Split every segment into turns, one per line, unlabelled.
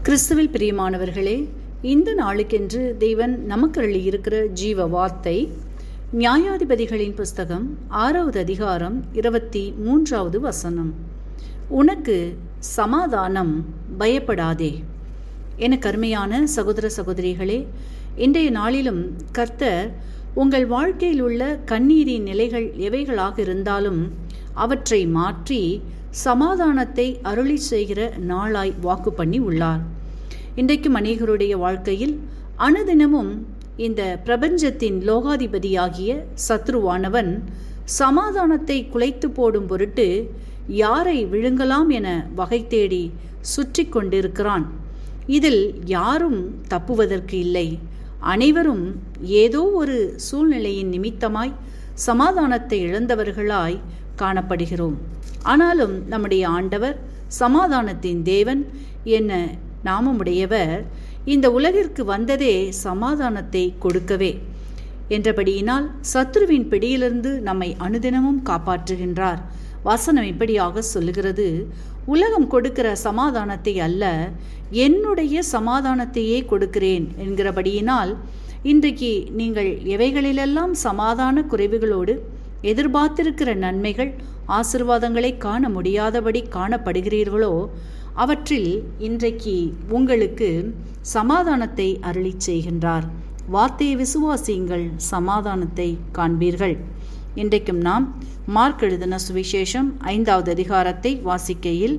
கிறிஸ்துவில் பிரியமானவர்களே, இந்த நாளுக்கென்று தேவன் நமக்கு அருளியிருக்கிற ஜீவ வார்த்தை நியாயாதிபதிகளின் புஸ்தகம் 6வது அதிகாரம் 23வது வசனம். உனக்கு சமாதானம், பயப்படாதே. என கருமையான சகோதர சகோதரிகளே, இன்றைய நாளிலும் கர்த்தர் உங்கள் வாழ்க்கையில் உள்ள கண்ணீரின் நிலைகள் எவைகளாக இருந்தாலும் அவற்றை மாற்றி சமாதானத்தை அருளி செய்கிற நாளாய் வாக்கு பண்ணி உள்ளார். இன்றைக்கும் அநேகருடைய வாழ்க்கையில் அனுதினமும் இந்த பிரபஞ்சத்தின் லோகாதிபதியாகிய சத்ருவானவன் சமாதானத்தை குலைத்து போடும் பொருட்டு யாரை விழுங்கலாம் என வகை தேடி சுற்றி கொண்டிருக்கிறான். இதில் யாரும் தப்புவதற்கு இல்லை. அனைவரும் ஏதோ ஒரு சூழ்நிலையின் நிமித்தமாய் சமாதானத்தை இழந்தவர்களாய் காணப்படுகிறோம். ஆனாலும் நம்முடைய ஆண்டவர் சமாதானத்தின் தேவன் என்ன நாமமுடையவர் இந்த உலகிற்கு வந்ததே சமாதானத்தை கொடுக்கவே என்றபடியினால் சத்ருவின் பிடியிலிருந்து நம்மை அனுதினமும் காப்பாற்றுகின்றார். வசனம் இப்படியாக சொல்லுகிறது, உலகம் கொடுக்கிற சமாதானத்தை அல்ல, என்னுடைய சமாதானத்தையே கொடுக்கிறேன் என்கிறபடியினால் இன்றைக்கு நீங்கள் எவைகளிலெல்லாம் சமாதான குறைவுகளோடு எதிர்பார்த்திருக்கிற நன்மைகள் ஆசீர்வாதங்களை காண முடியாதபடி காணப்படுகிறீர்களோ அவற்றில் இன்றைக்கு உங்களுக்கு சமாதானத்தை அருளி செய்கின்றார். வார்த்தையை விசுவாசியுங்கள், சமாதானத்தை காண்பீர்கள். இன்றைக்கும் நாம் மார்க் எழுதின சுவிசேஷம் 5வது அதிகாரத்தை வாசிக்கையில்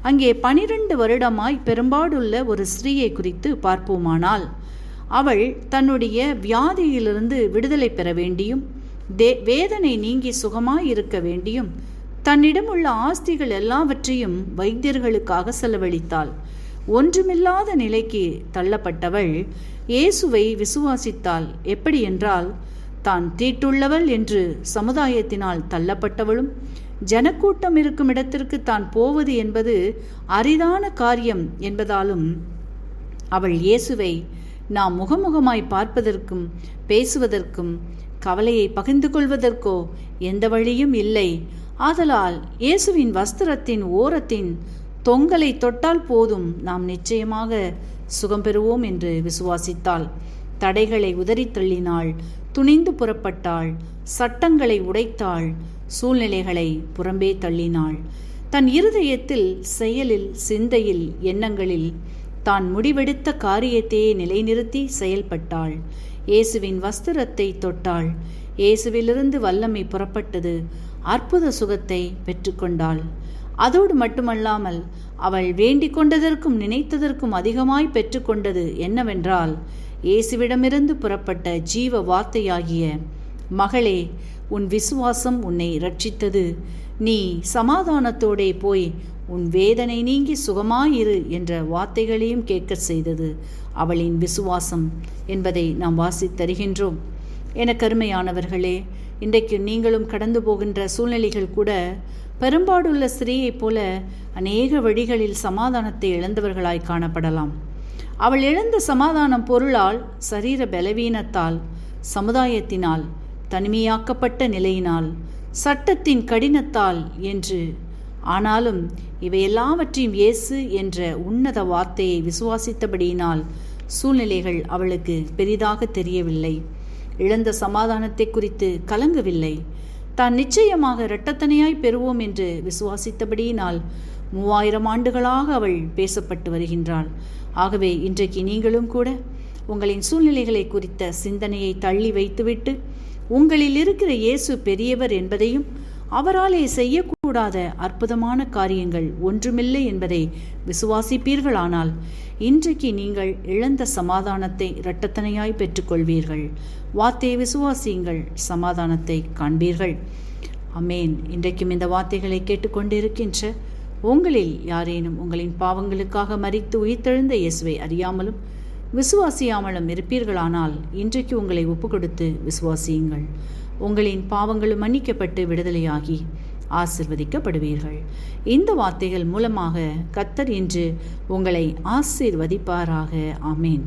அங்கே 12 வருடமாய் பெரும்பாடுள்ள ஒரு ஸ்திரீயை குறித்து பார்ப்போமானால், அவள் தன்னுடைய வியாதியிலிருந்து விடுதலை பெற வேண்டியும் வேதனை நீங்கி சுகமாய் இருக்க வேண்டியும் தன்னிடம் உள்ள ஆஸ்திகள் எல்லாவற்றையும் வைத்தியர்களுக்காக செலவழித்தாள். ஒன்றுமில்லாத நிலைக்கு தள்ளப்பட்டவள் இயேசுவை விசுவாசித்தாள். எப்படி என்றால், தான் தீட்டுள்ளவள் என்று சமுதாயத்தினால் தள்ளப்பட்டவளும் ஜனக்கூட்டம் இருக்கும் இடத்திற்கு தான் போவது என்பது அரிதான காரியம் என்பதாலும் அவள் இயேசுவை நாம் முகமுகமாய் பார்ப்பதற்கும் பேசுவதற்கும் கவலையை பகிர்ந்து கொள்வதற்கோ எந்த வழியும் இல்லை. ஆதலால் இயேசுவின் வஸ்திரத்தின் ஓரத்தின் தொங்கலை தொட்டால் போதும், நாம் நிச்சயமாக சுகம் பெறுவோம் என்று விசுவாசித்தாள். தடைகளை உதறி தள்ளினாள், துணிந்து புறப்பட்டாள், சட்டங்களை உடைத்தாள், சூழ்நிலைகளை புறம்பே தள்ளினாள். தன் இருதயத்தில், செயலில், சிந்தையில், எண்ணங்களில் தான் முடிவெடுத்த காரியத்தையே நிலைநிறுத்தி செயல்பட்டாள். இயேசுவின் வஸ்திரத்தை தொட்டாள். இயேசுவிலிருந்து வல்லமை புறப்பட்டது. அற்புத சுகத்தை பெற்றுக்கொண்டாள். அதோடு மட்டுமல்லாமல் அவள் வேண்டிக் கொண்டதற்கும் நினைத்ததற்கும் அதிகமாய் பெற்றுக்கொண்டது என்னவென்றால், இயேசுவிடமிருந்து புறப்பட்ட ஜீவ வார்த்தையாகிய, மகளே, உன் விசுவாசம் உன்னை இரட்சித்தது, நீ சமாதானத்தோடே போய் உன் வேதனை நீங்கி சுகமாயிரு என்ற வார்த்தைகளையும் கேட்க செய்தது அவளின் விசுவாசம் என்பதை நாம் வாசித்தருகின்றோம். என கருமையானவர்களே, இன்றைக்கு நீங்களும் கடந்து போகின்ற சூழ்நிலைகள் கூட பெரும்பாடுள்ள ஸ்திரீயைப் போல அநேக வழிகளில் சமாதானத்தை இழந்தவர்களாய் காணப்படலாம். அவள் இழந்த சமாதானம் பொருளால், சரீர பலவீனத்தால், சமுதாயத்தினால், தனிமையாக்கப்பட்ட நிலையினால், சட்டத்தின் கடினத்தால் என்று. ஆனாலும் இவையெல்லாவற்றையும் இயேசு என்ற உன்னத வார்த்தையை விசுவாசித்தபடியினால் சூழ்நிலைகள் அவளுக்கு பெரிதாக தெரியவில்லை. இழந்த சமாதானத்தை குறித்து கலங்கவில்லை. தான் நிச்சயமாக இரட்டத்தனையாய் பெறுவோம் என்று விசுவாசித்தபடியினால் 3000 ஆண்டுகளாக அவள் பேசப்பட்டு வருகின்றாள். ஆகவே இன்றைக்கு நீங்களும் கூட உங்களின் சூழ்நிலைகளை குறித்த சிந்தனையை தள்ளி வைத்துவிட்டு உங்களில் இருக்கிற இயேசு பெரியவர் என்பதையும் அவராலே செய்யக்கூடாத அற்புதமான காரியங்கள் ஒன்றுமில்லை என்பதை விசுவாசிப்பீர்களானால் இன்றைக்கு நீங்கள் இழந்த சமாதானத்தை இரட்டத்தனையாய் பெற்றுக்கொள்வீர்கள். வார்த்தையை விசுவாசியுங்கள், சமாதானத்தை காண்பீர்கள். அமேன். இன்றைக்கும் இந்த வார்த்தைகளை கேட்டுக்கொண்டிருக்கின்ற உங்களில் யாரேனும் உங்களின் பாவங்களுக்காக மரித்து உயிர்த்தெழுந்த இயேசுவை அறியாமலும் விசுவாசியாமலும் இருப்பீர்களானால் இன்றைக்கு உங்களை ஒப்புக்கொடுத்து விசுவாசியுங்கள். உங்களின் பாவங்களும் மன்னிக்கப்பட்டு விடுதலையாகி ஆசிர்வதிக்கப்படுவீர்கள். இந்த வார்த்தைகள் மூலமாக கர்த்தர் இன்று உங்களை ஆசீர்வதிப்பாராக. ஆமேன்.